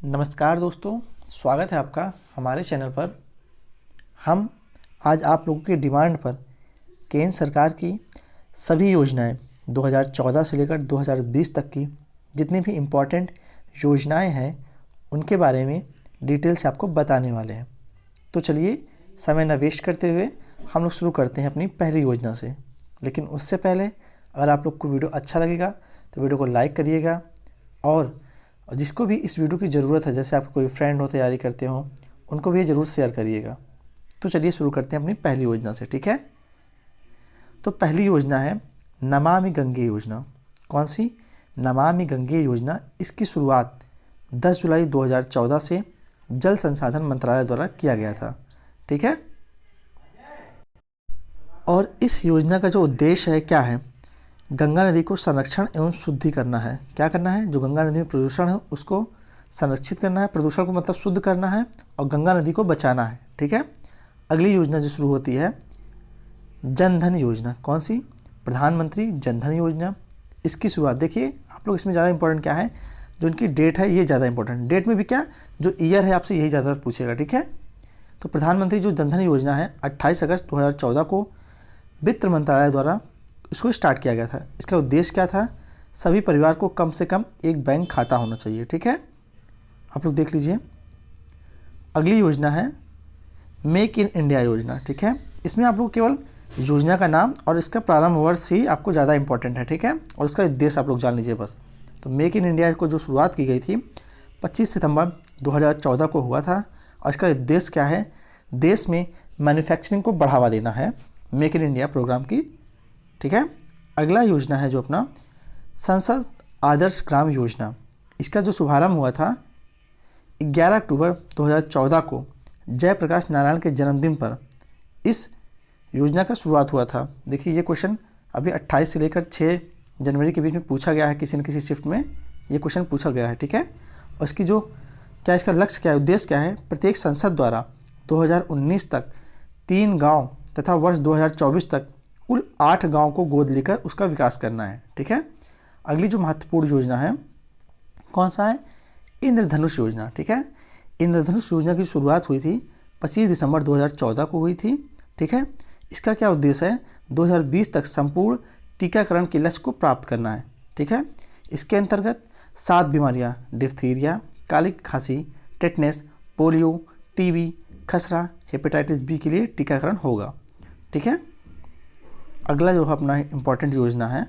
नमस्कार दोस्तों, स्वागत है आपका हमारे चैनल पर। हम आज आप लोगों की डिमांड पर केंद्र सरकार की सभी योजनाएं 2014 से लेकर 2020 तक की जितनी भी इम्पोर्टेंट योजनाएं हैं उनके बारे में डिटेल से आपको बताने वाले हैं। तो चलिए समय न वेस्ट करते हुए हम लोग शुरू करते हैं अपनी पहली योजना से। लेकिन उससे पहले अगर आप लोग को वीडियो अच्छा लगेगा तो वीडियो को लाइक करिएगा और जिसको भी इस वीडियो की ज़रूरत है, जैसे आपको कोई फ्रेंड हो, तैयारी करते हो, उनको भी ज़रूर शेयर करिएगा। तो चलिए शुरू करते हैं अपनी पहली योजना से, ठीक है। तो पहली योजना है नमामि गंगे योजना। कौन सी? नमामि गंगे योजना। इसकी शुरुआत 10 जुलाई 2014 से जल संसाधन मंत्रालय द्वारा किया गया था, ठीक है। और इस योजना का जो उद्देश्य है क्या है? गंगा नदी को संरक्षण एवं शुद्धि करना है। क्या करना है? जो गंगा नदी में प्रदूषण है उसको संरक्षित करना है, प्रदूषण को मतलब शुद्ध करना है और गंगा नदी को बचाना है, ठीक है। अगली योजना जो शुरू होती है जन धन योजना। कौन सी? प्रधानमंत्री जन धन योजना। इसकी शुरुआत देखिए आप लोग, इसमें ज़्यादा इंपॉर्टेंट क्या है, जो इनकी डेट है ये ज़्यादा इंपॉर्टेंट। डेट में भी क्या, जो ईयर है आपसे यही ज़्यादा पूछेगा, ठीक है। तो प्रधानमंत्री जो जन धन योजना है 28 अगस्त 2014 को वित्त मंत्रालय द्वारा इसको स्टार्ट किया गया था। इसका उद्देश्य क्या था? सभी परिवार को कम से कम एक बैंक खाता होना चाहिए, ठीक है। आप लोग देख लीजिए। अगली योजना है मेक इन इंडिया योजना, ठीक है। इसमें आप लोग केवल योजना का नाम और इसका प्रारंभ वर्ष ही आपको ज़्यादा इंपॉर्टेंट है, ठीक है, और उसका उद्देश्य आप लोग जान लीजिए बस। तो मेक इन इंडिया को जो शुरुआत की गई थी 25 सितंबर 2014 को हुआ था और इसका उद्देश्य क्या है? देश में मैन्युफैक्चरिंग को बढ़ावा देना है, मेक इन इंडिया प्रोग्राम की, ठीक है। अगला योजना है जो अपना संसद आदर्श ग्राम योजना। इसका जो शुभारंभ हुआ था 11 अक्टूबर 2014 को जयप्रकाश नारायण के जन्मदिन पर इस योजना का शुरुआत हुआ था। देखिए ये क्वेश्चन अभी 28 से लेकर 6 जनवरी के बीच में पूछा गया है, किसी न किसी शिफ्ट में ये क्वेश्चन पूछा गया है, ठीक है। और इसकी जो क्या, इसका लक्ष्य क्या है, उद्देश्य क्या है? प्रत्येक संसद द्वारा 2019 तक 3 गाँव तथा वर्ष 2024 तक कुल 8 गांव को गोद लेकर उसका विकास करना है, ठीक है। अगली जो महत्वपूर्ण योजना है कौन सा है? इंद्रधनुष योजना, ठीक है। इंद्रधनुष योजना की शुरुआत हुई थी 25 दिसंबर 2014 को हुई थी, ठीक है। इसका क्या उद्देश्य है? 2020 तक संपूर्ण टीकाकरण के लक्ष्य को प्राप्त करना है, ठीक है। इसके अंतर्गत 7 बीमारियां डिप्थीरिया, काली खांसी, टेटनेस, पोलियो, टीबी, खसरा, हेपेटाइटिस बी के लिए टीकाकरण होगा, ठीक है। अगला जो अपना इम्पॉर्टेंट योजना है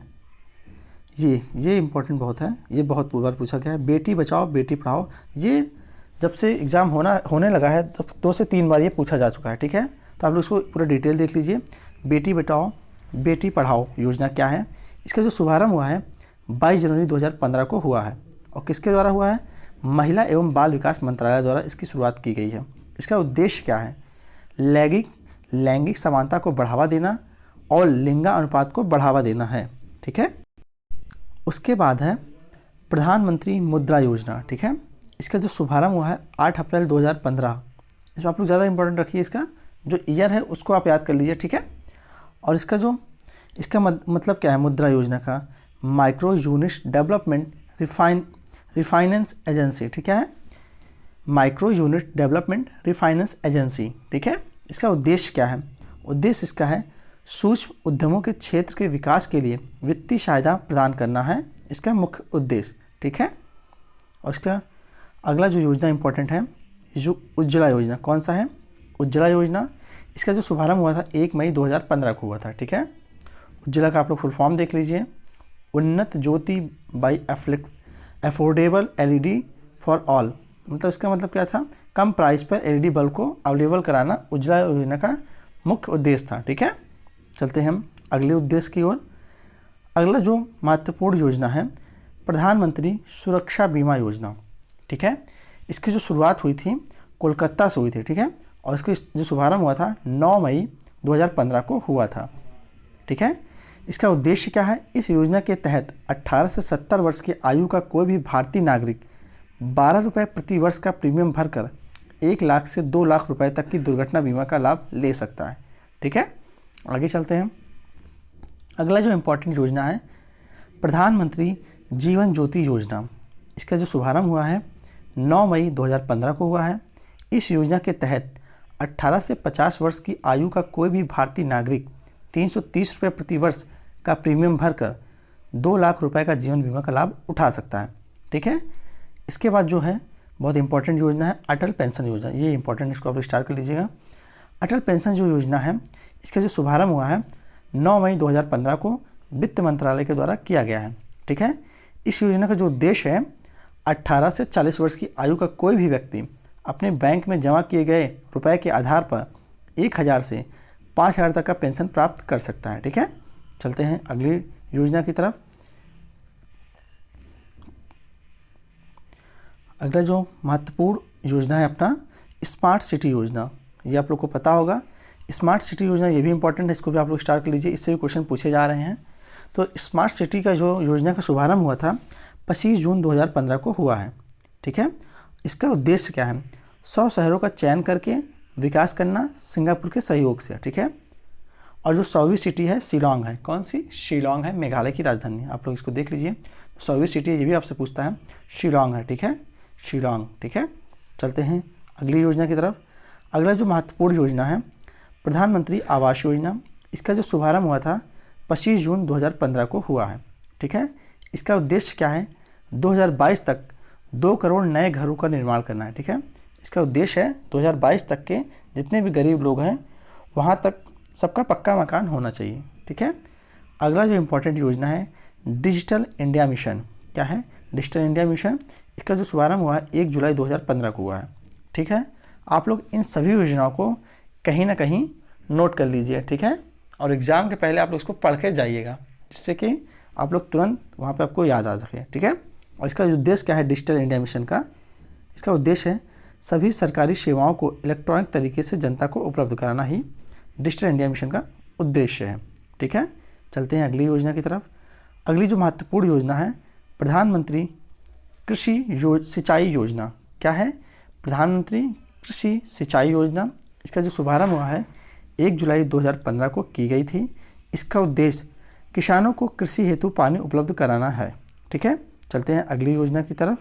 ये इम्पॉर्टेंट बहुत है, ये बहुत बार पूछा गया है, बेटी बचाओ बेटी पढ़ाओ। ये जब से एग्ज़ाम होने लगा है तब 2 से 3 बार ये पूछा जा चुका है, ठीक है। तो आप लोग इसको पूरा डिटेल देख लीजिए। बेटी बचाओ बेटी पढ़ाओ योजना क्या है? इसका जो शुभारंभ हुआ है 22 जनवरी 2015 को हुआ है और किसके द्वारा हुआ है? महिला एवं बाल विकास मंत्रालय द्वारा इसकी शुरुआत की गई है। इसका उद्देश्य क्या है? लैंगिक समानता को बढ़ावा देना और लिंगानुपात को बढ़ावा देना है, ठीक है। उसके बाद है प्रधानमंत्री मुद्रा योजना, ठीक है। इसका जो शुभारंभ हुआ है 8 अप्रैल 2015। इसमें आप लोग ज़्यादा इंपॉर्टेंट रखिए, इसका जो ईयर है उसको आप याद कर लीजिए, ठीक है। और इसका मतलब क्या है? मुद्रा योजना का micro unit development refinance agency, ठीक है, micro unit development refinance agency, ठीक है। इसका उद्देश्य क्या है? उद्देश्य इसका है सूक्ष्म उद्यमों के क्षेत्र के विकास के लिए वित्तीय सहायता प्रदान करना है, इसका मुख्य उद्देश्य, ठीक है। और इसका अगला जो योजना इंपॉर्टेंट है जो उज्ज्वला योजना। कौन सा है? उज्ज्वला योजना। इसका जो शुभारंभ हुआ था 1 मई 2015 को हुआ था, ठीक है। उज्ज्वला का आप लोग फुल फॉर्म देख लीजिए। Unnat Jyoti by affordable LED for all. मतलब इसका मतलब क्या था? कम प्राइस पर LED बल्ब को अवेलेबल कराना उज्ज्वला योजना का मुख्य उद्देश्य था, ठीक है। चलते हैं हम अगले उद्देश्य की ओर। अगला जो महत्वपूर्ण योजना है प्रधानमंत्री सुरक्षा बीमा योजना, ठीक है। इसकी जो शुरुआत हुई थी कोलकाता से हुई थी, ठीक है, और इसका जो शुभारंभ हुआ था 9 मई 2015 को हुआ था, ठीक है। इसका उद्देश्य क्या है? इस योजना के तहत 18 से 70 वर्ष की आयु का कोई भी भारतीय नागरिक 12 रुपये प्रति वर्ष का प्रीमियम भरकर 1 लाख से 2 लाख रुपए तक की दुर्घटना बीमा का लाभ ले सकता है, ठीक है। आगे चलते हैं। अगला जो इम्पोर्टेंट योजना है प्रधानमंत्री जीवन ज्योति योजना। इसका जो शुभारंभ हुआ है 9 मई 2015 को हुआ है। इस योजना के तहत 18 से 50 वर्ष की आयु का कोई भी भारतीय नागरिक 330 रुपये प्रति वर्ष का प्रीमियम भरकर 2 लाख रुपए का जीवन बीमा का लाभ उठा सकता है। ठीक है। इसके बाद जो है बहुत इंपॉर्टेंट योजना है अटल पेंशन योजना। ये इंपॉर्टेंट, इसको आप स्टार्ट कर लीजिएगा। अटल पेंशन जो योजना है, इसका जो शुभारंभ हुआ है 9 मई 2015 को वित्त मंत्रालय के द्वारा किया गया है। ठीक है। इस योजना का जो उद्देश्य है 18 से 40 वर्ष की आयु का कोई भी व्यक्ति अपने बैंक में जमा किए गए रुपए के आधार पर 1000 से 5000 तक का पेंशन प्राप्त कर सकता है। ठीक है। चलते हैं अगली योजना की तरफ। अगला जो महत्वपूर्ण योजना है अपना स्मार्ट सिटी योजना। ये आप लोग को पता होगा। स्मार्ट सिटी योजना ये भी इंपॉर्टेंट है, इसको भी आप लोग स्टार्ट कर लीजिए, इससे भी क्वेश्चन पूछे जा रहे हैं। तो स्मार्ट सिटी का जो योजना का शुभारंभ हुआ था 25 जून 2015 को हुआ है। ठीक है। इसका उद्देश्य क्या है? 100 शहरों का चयन करके विकास करना सिंगापुर के सहयोग से। ठीक है। और जो 100वीं सिटी है शिलांग है। कौन सी? शिलांग है, मेघालय की राजधानी। आप लोग इसको देख लीजिए। 100वीं सिटी ये भी आपसे पूछता है, शिलांग है। ठीक है, शिलांग। ठीक है। चलते हैं अगली योजना की तरफ। अगला जो महत्वपूर्ण योजना है प्रधानमंत्री आवास योजना। इसका जो शुभारंभ हुआ था 25 जून 2015 को हुआ है। ठीक है। इसका उद्देश्य क्या है? 2022 तक 2 करोड़ नए घरों का निर्माण करना है। ठीक है। इसका उद्देश्य है 2022 तक के जितने भी गरीब लोग हैं वहाँ तक सबका पक्का मकान होना चाहिए। ठीक है। अगला जो इम्पोर्टेंट योजना है डिजिटल इंडिया मिशन। क्या है? Digital India mission. इसका जो शुभारंभ हुआ है 1 जुलाई 2015 को हुआ है। ठीक है। आप लोग इन सभी योजनाओं को कहीं ना कहीं नोट कर लीजिए। ठीक है। और एग्ज़ाम के पहले आप लोग इसको पढ़ के जाइएगा, जिससे कि आप लोग तुरंत वहाँ पे आपको याद आ सके। ठीक है। और इसका उद्देश्य क्या है डिजिटल इंडिया मिशन का? इसका उद्देश्य है सभी सरकारी सेवाओं को इलेक्ट्रॉनिक तरीके से जनता को उपलब्ध कराना ही डिजिटल इंडिया मिशन का उद्देश्य है। ठीक है। चलते हैं अगली योजना की तरफ। अगली जो महत्वपूर्ण योजना है प्रधानमंत्री कृषि सिंचाई योजना। क्या है? प्रधानमंत्री कृषि सिंचाई योजना। इसका जो शुभारंभ हुआ है 1 जुलाई 2015 को की गई थी। इसका उद्देश्य किसानों को कृषि हेतु पानी उपलब्ध कराना है। ठीक है। चलते हैं अगली योजना की तरफ।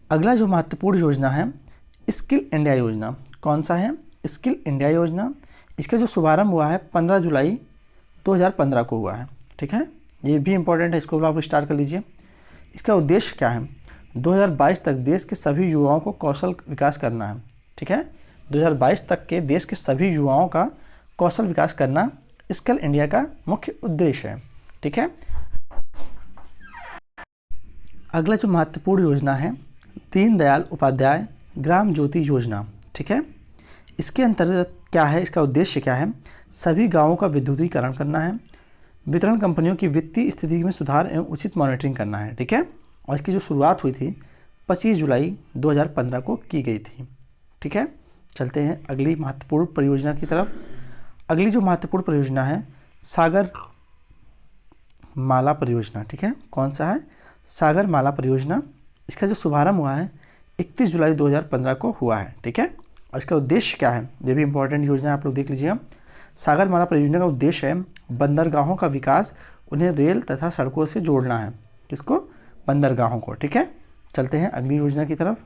अगला जो महत्वपूर्ण योजना है स्किल इंडिया योजना। कौन सा है? स्किल इंडिया योजना। इसका जो शुभारंभ हुआ है 15 जुलाई 2015 को हुआ है। ठीक है। ये भी इंपॉर्टेंट है, इसको भी आप स्टार्ट कर लीजिए। इसका उद्देश्य क्या है? 2022 तक देश के सभी युवाओं को कौशल विकास करना है। ठीक है। 2022 तक के देश के सभी युवाओं का कौशल विकास करना स्किल इंडिया का मुख्य उद्देश्य है। ठीक है। अगला जो महत्वपूर्ण योजना है दीनदयाल उपाध्याय ग्राम ज्योति योजना। ठीक है। इसके अंतर्गत क्या है? इसका उद्देश्य क्या है? सभी गांवों का विद्युतीकरण करना है, वितरण कंपनियों की वित्तीय स्थिति में सुधार एवं उचित मॉनिटरिंग करना है। ठीक है। और इसकी जो शुरुआत हुई थी 25 जुलाई 2015 को की गई थी। ठीक है। चलते हैं अगली महत्वपूर्ण परियोजना की तरफ। अगली जो महत्वपूर्ण परियोजना है सागर माला परियोजना। ठीक है। कौन सा है? सागर माला परियोजना। इसका जो शुभारंभ हुआ है 31 जुलाई 2015 को हुआ है। ठीक है। और इसका उद्देश्य क्या है? ये भी इंपॉर्टेंट योजना आप लोग देख लीजिएगा। सागर माला परियोजना का उद्देश्य है बंदरगाहों का विकास, उन्हें रेल तथा सड़कों से जोड़ना है। किसको? बंदरगाहों को। ठीक है। चलते हैं अगली योजना की तरफ।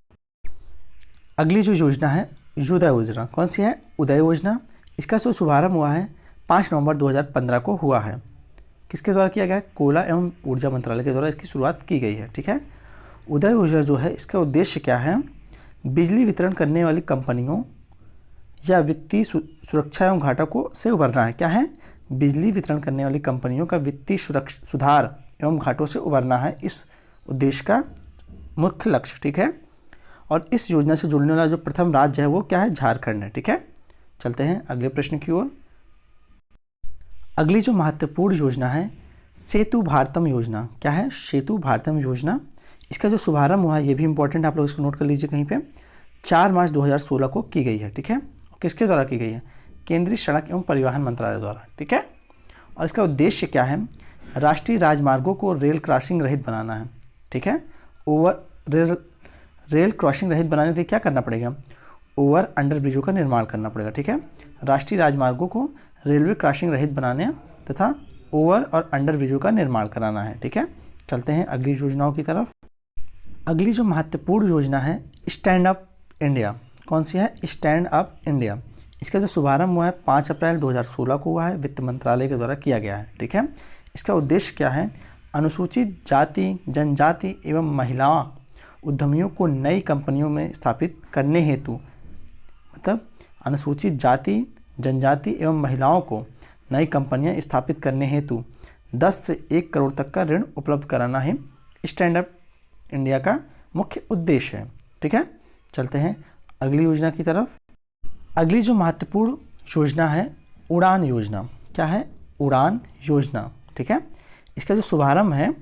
अगली जो योजना है उदय योजना। कौन सी है? उदय योजना। इसका जो शुभारंभ हुआ है 5 नवंबर 2015 को हुआ है। किसके द्वारा किया गया है? कोयला एवं ऊर्जा मंत्रालय के द्वारा इसकी शुरुआत की गई है। ठीक है। उदय योजना जो है इसका उद्देश्य क्या है? बिजली वितरण करने वाली कंपनियों या वित्तीय सुरक्षा एवं घाटों से उबरना है। क्या है? बिजली वितरण करने वाली कंपनियों का वित्तीय सुधार एवं घाटों से उबरना है इस उद्देश्य का मुख्य लक्ष्य। ठीक है। और इस योजना से जुड़ने वाला जो प्रथम राज्य है वो क्या है? झारखंड है। ठीक है। चलते हैं अगले प्रश्न की ओर। अगली जो महत्वपूर्ण योजना है सेतु भारतम योजना। क्या है? सेतु भारतम योजना। इसका जो शुभारंभ हुआ है ये भी इंपॉर्टेंट, आप लोग इसको नोट कर लीजिए कहीं पे। 4 मार्च 2016 को की गई है। ठीक है। किसके द्वारा की गई है? केंद्रीय सड़क एवं परिवहन मंत्रालय द्वारा। ठीक है। और इसका उद्देश्य क्या है? राष्ट्रीय राजमार्गों को रेल क्रॉसिंग रहित बनाना है। ठीक है। रेल क्रॉसिंग रहित बनाने के लिए क्या करना पड़ेगा? ओवर अंडर ब्रिजों का निर्माण करना पड़ेगा। ठीक है। राष्ट्रीय राजमार्गों को रेलवे क्रॉसिंग रहित बनाने तथा ओवर और अंडर ब्रिजों का निर्माण कराना है। ठीक है। चलते हैं अगली योजनाओं की तरफ। अगली जो महत्वपूर्ण योजना है स्टैंड अप इंडिया, कौन सी है? Stand up India. इसका जो शुभारंभ हुआ है 5 अप्रैल 2016 को हुआ है, वित्त मंत्रालय के द्वारा किया गया है। ठीक है, इसका उद्देश्य क्या है? अनुसूचित जाति, जनजाति एवं महिला उद्यमियों को नई कंपनियों में स्थापित करने हेतु, मतलब अनुसूचित जाति, जनजाति एवं महिलाओं को नई कंपनियां स्थापित करने हेतु 10 से 1 करोड़ तक का ऋण उपलब्ध कराना ही स्टैंड अप इंडिया का मुख्य उद्देश्य है। ठीक है, चलते हैं अगली योजना की तरफ। अगली जो महत्वपूर्ण योजना है उड़ान योजना। क्या है? उड़ान योजना। ठीक है, इसका जो शुभारंभ है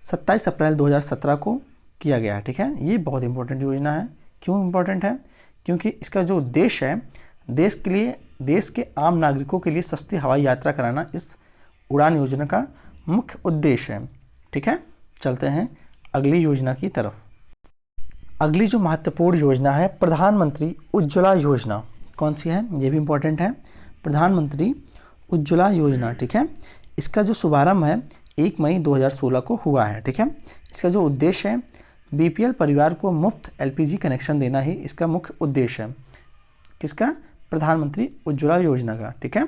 27 अप्रैल 2017 को किया गया है। ठीक है, ये बहुत इंपॉर्टेंट योजना है। क्यों इंपॉर्टेंट है? क्योंकि इसका जो उद्देश्य है देश के आम नागरिकों के लिए सस्ती हवाई यात्रा कराना इस उड़ान योजना का मुख्य उद्देश्य है। ठीक है, चलते हैं अगली योजना की तरफ। अगली जो महत्वपूर्ण योजना है प्रधानमंत्री उज्ज्वला योजना। कौन सी है? ये भी इंपॉर्टेंट है, प्रधानमंत्री उज्ज्वला योजना। ठीक है, इसका जो शुभारंभ है 1 मई 2016 को हुआ है। ठीक है, इसका जो उद्देश्य है बीपीएल परिवार को मुफ्त एलपीजी कनेक्शन देना ही इसका मुख्य उद्देश्य है। किसका? प्रधानमंत्री उज्ज्वला योजना का। ठीक है,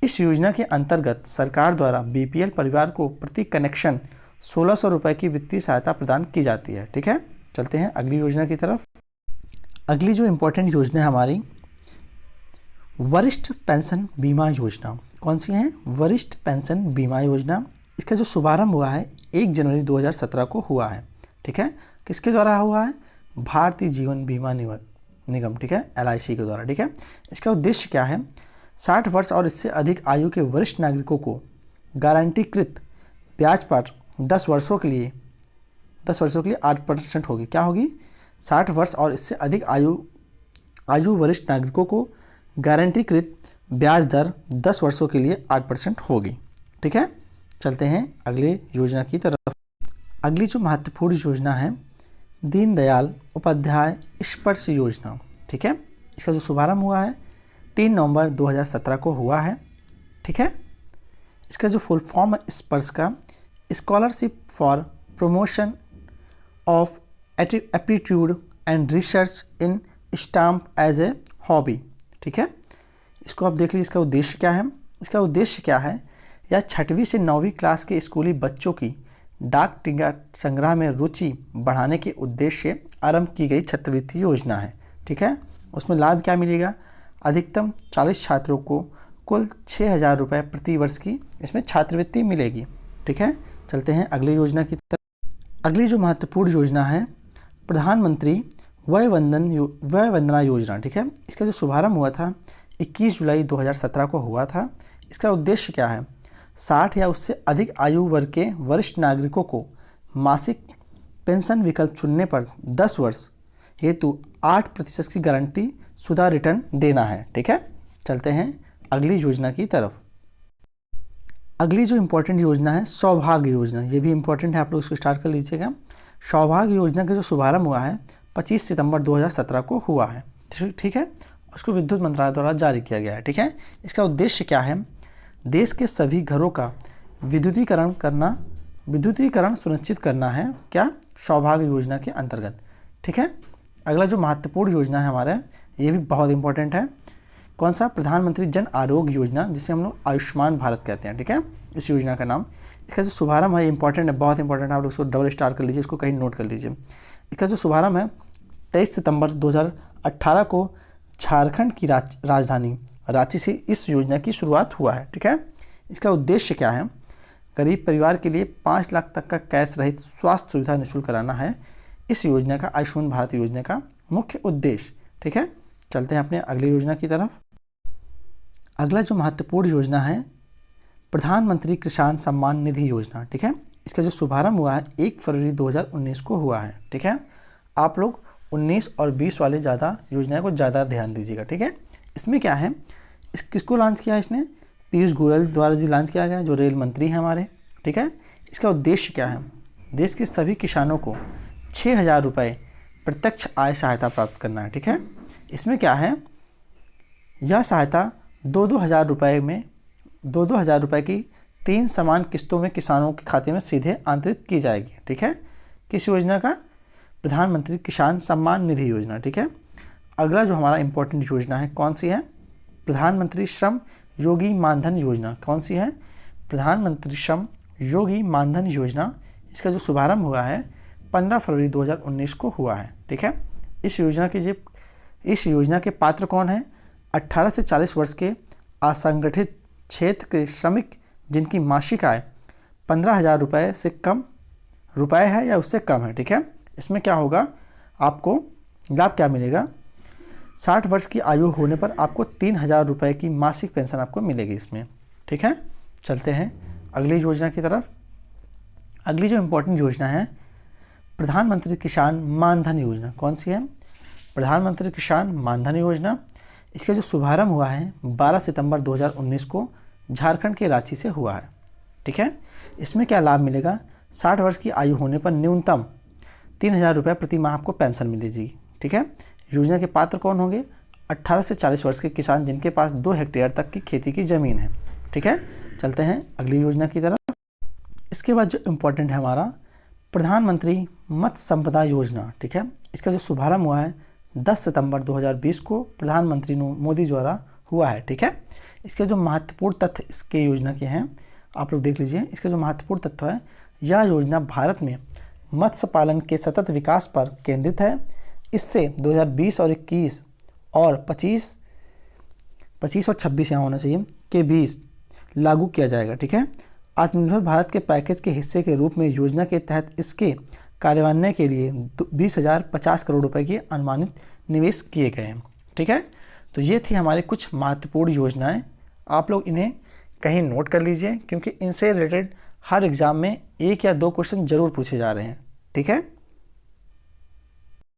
इस योजना के अंतर्गत सरकार द्वारा बीपीएल परिवार को प्रति कनेक्शन 1600 रुपये की वित्तीय सहायता प्रदान की जाती है। ठीक है, चलते हैं अगली योजना की तरफ। अगली जो इम्पोर्टेंट योजना है हमारी वरिष्ठ पेंशन बीमा योजना। कौन सी है? वरिष्ठ पेंशन बीमा योजना। इसका जो शुभारंभ हुआ है 1 जनवरी 2017 को हुआ है। ठीक है, किसके द्वारा हुआ है? भारतीय जीवन बीमा निगम। ठीक है, LIC के द्वारा। ठीक है, इसका उद्देश्य क्या है? 60 वर्ष और इससे अधिक आयु के वरिष्ठ नागरिकों को गारंटीकृत ब्याज पर 10 वर्षों के लिए 8% होगी। क्या होगी? 60 वर्ष और इससे अधिक आयु वरिष्ठ नागरिकों को गारंटीकृत ब्याज दर 10 वर्षों के लिए 8% होगी। ठीक है, चलते हैं अगले योजना की तरफ। अगली जो महत्वपूर्ण योजना है दीनदयाल उपाध्याय स्पर्श योजना। ठीक है, इसका जो शुभारंभ हुआ है 3 नवंबर 2017 को हुआ है। ठीक है, इसका जो फुल फॉर्म है स्पर्श का scholarship for promotion of aptitude and research in stamp as a hobby. ठीक है, इसको आप देख लीजिए। इसका उद्देश्य क्या है? इसका उद्देश्य क्या है? यह 6वीं से 9वीं क्लास के स्कूली बच्चों की डाक टिकट संग्रह में रुचि बढ़ाने के उद्देश्य से आरंभ की गई छात्रवृत्ति योजना है। ठीक है, उसमें लाभ क्या मिलेगा? अधिकतम 40 छात्रों को कुल 6000 रुपये प्रति वर्ष की इसमें छात्रवृत्ति मिलेगी। ठीक है, चलते हैं अगली योजना की तरफ। अगली जो महत्वपूर्ण योजना है प्रधानमंत्री वय वंदना योजना। ठीक है, इसका जो शुभारंभ हुआ था 21 जुलाई 2017 को हुआ था। इसका उद्देश्य क्या है? 60 या उससे अधिक आयु वर्ग के वरिष्ठ नागरिकों को मासिक पेंशन विकल्प चुनने पर 10 वर्ष हेतु 8% की गारंटी शुदा रिटर्न देना है। ठीक है, चलते हैं अगली योजना की तरफ। अगली जो इम्पोर्टेंट योजना है सौभाग्य योजना। ये भी इम्पोर्टेंट है, आप लोग इसको स्टार्ट कर लीजिएगा। सौभाग्य योजना का जो शुभारंभ हुआ है 25 सितंबर 2017 को हुआ है। ठीक है, उसको विद्युत मंत्रालय द्वारा जारी किया गया है। ठीक है, इसका उद्देश्य क्या है? देश के सभी घरों का विद्युतीकरण सुनिश्चित करना है। क्या? सौभाग्य योजना के अंतर्गत। ठीक है, अगला जो महत्वपूर्ण योजना है हमारे, ये भी बहुत इंपॉर्टेंट है। कौन सा? प्रधानमंत्री जन आरोग्य योजना, जिसे हम लोग आयुष्मान भारत कहते हैं। ठीक है, इस योजना का नाम। इसका जो शुभारंभ है इंपॉर्टेंट है, बहुत इंपॉर्टेंट है, आप लोग इसको डबल स्टार कर लीजिए, इसको कहीं नोट कर लीजिए। इसका जो शुभारंभ है 23 सितंबर 2018 को झारखंड की राजधानी रांची से इस योजना की शुरुआत हुआ है। ठीक है, इसका उद्देश्य क्या है? गरीब परिवार के लिए 5 लाख तक का कैश रहित स्वास्थ्य सुविधा निःशुल्क कराना है इस योजना का, आयुष्मान भारत योजना का मुख्य उद्देश्य। ठीक है, चलते हैं अपने अगली योजना की तरफ। अगला जो महत्वपूर्ण योजना है प्रधानमंत्री किसान सम्मान निधि योजना। ठीक है, इसका जो शुभारंभ हुआ है 1 फरवरी 2019 को हुआ है। ठीक है, आप लोग 19 और 20 वाले ज़्यादा योजनाएं को ज़्यादा ध्यान दीजिएगा। ठीक है, इसमें क्या है? किसको लॉन्च किया है इसने? पीयूष गोयल द्वारा जी लॉन्च किया गया, जो रेल मंत्री हैं हमारे। ठीक है, इसका उद्देश्य क्या है? देश के सभी किसानों को 6000 रुपये प्रत्यक्ष आय सहायता प्राप्त करना है। ठीक है, इसमें क्या है? यह सहायता 2-2 हज़ार रुपये की 3 समान किस्तों में किसानों के खाते में सीधे अंतरित की जाएगी। ठीक है, किस योजना का? प्रधानमंत्री किसान सम्मान निधि योजना, ठीक है। अगला जो हमारा इंपॉर्टेंट योजना है कौन सी है, प्रधानमंत्री श्रम योगी मानधन योजना। कौन सी है, प्रधानमंत्री श्रम योगी मानधन योजना। इसका जो शुभारंभ हुआ है 15 फरवरी 2019 को हुआ है, ठीक है। इस योजना के पात्र कौन हैं, 18 से 40 वर्ष के असंगठित क्षेत्र के श्रमिक जिनकी मासिक आय 15,000 रुपये से कम रुपये है या उससे कम है, ठीक है। इसमें क्या होगा, आपको लाभ क्या मिलेगा, 60 वर्ष की आयु होने पर आपको 3,000 रुपये की मासिक पेंशन आपको मिलेगी इसमें, ठीक है। चलते हैं अगली योजना की तरफ। अगली जो इम्पोर्टेंट योजना है प्रधानमंत्री किसान मानधन योजना। कौन सी है, प्रधानमंत्री किसान मानधन योजना। इसका जो शुभारंभ हुआ है 12 सितंबर 2019 को झारखंड के रांची से हुआ है, ठीक है। इसमें क्या लाभ मिलेगा, 60 वर्ष की आयु होने पर न्यूनतम 3,000 रुपये प्रति माह आपको पेंशन मिलेगी, ठीक है। योजना के पात्र कौन होंगे, 18 से 40 वर्ष के किसान जिनके पास 2 हेक्टेयर तक की खेती की ज़मीन है, ठीक है। चलते हैं अगली योजना की तरफ। इसके बाद जो इम्पोर्टेंट है हमारा प्रधानमंत्री मत्स्य संपदा योजना, ठीक है। इसका जो शुभारंभ हुआ है 10 सितंबर 2020 को प्रधानमंत्री मोदी द्वारा हुआ है, ठीक है। इसके जो महत्वपूर्ण तथ्य इसके योजना के हैं आप लोग देख लीजिए। इसके जो महत्वपूर्ण तत्व है, यह योजना भारत में मत्स्य पालन के सतत विकास पर केंद्रित है। इससे 2020 और 21 और 25 और 26 यहाँ होना चाहिए के बीच लागू किया जाएगा, ठीक है। आत्मनिर्भर भारत के पैकेज के हिस्से के रूप में योजना के तहत इसके कार्यान्वयन के लिए 20,050 करोड़ रुपए के अनुमानित निवेश किए गए हैं, ठीक है। तो ये थी हमारी कुछ महत्वपूर्ण योजनाएं। आप लोग इन्हें कहीं नोट कर लीजिए क्योंकि इनसे रिलेटेड हर एग्ज़ाम में 1 या 2 क्वेश्चन जरूर पूछे जा रहे हैं, ठीक है।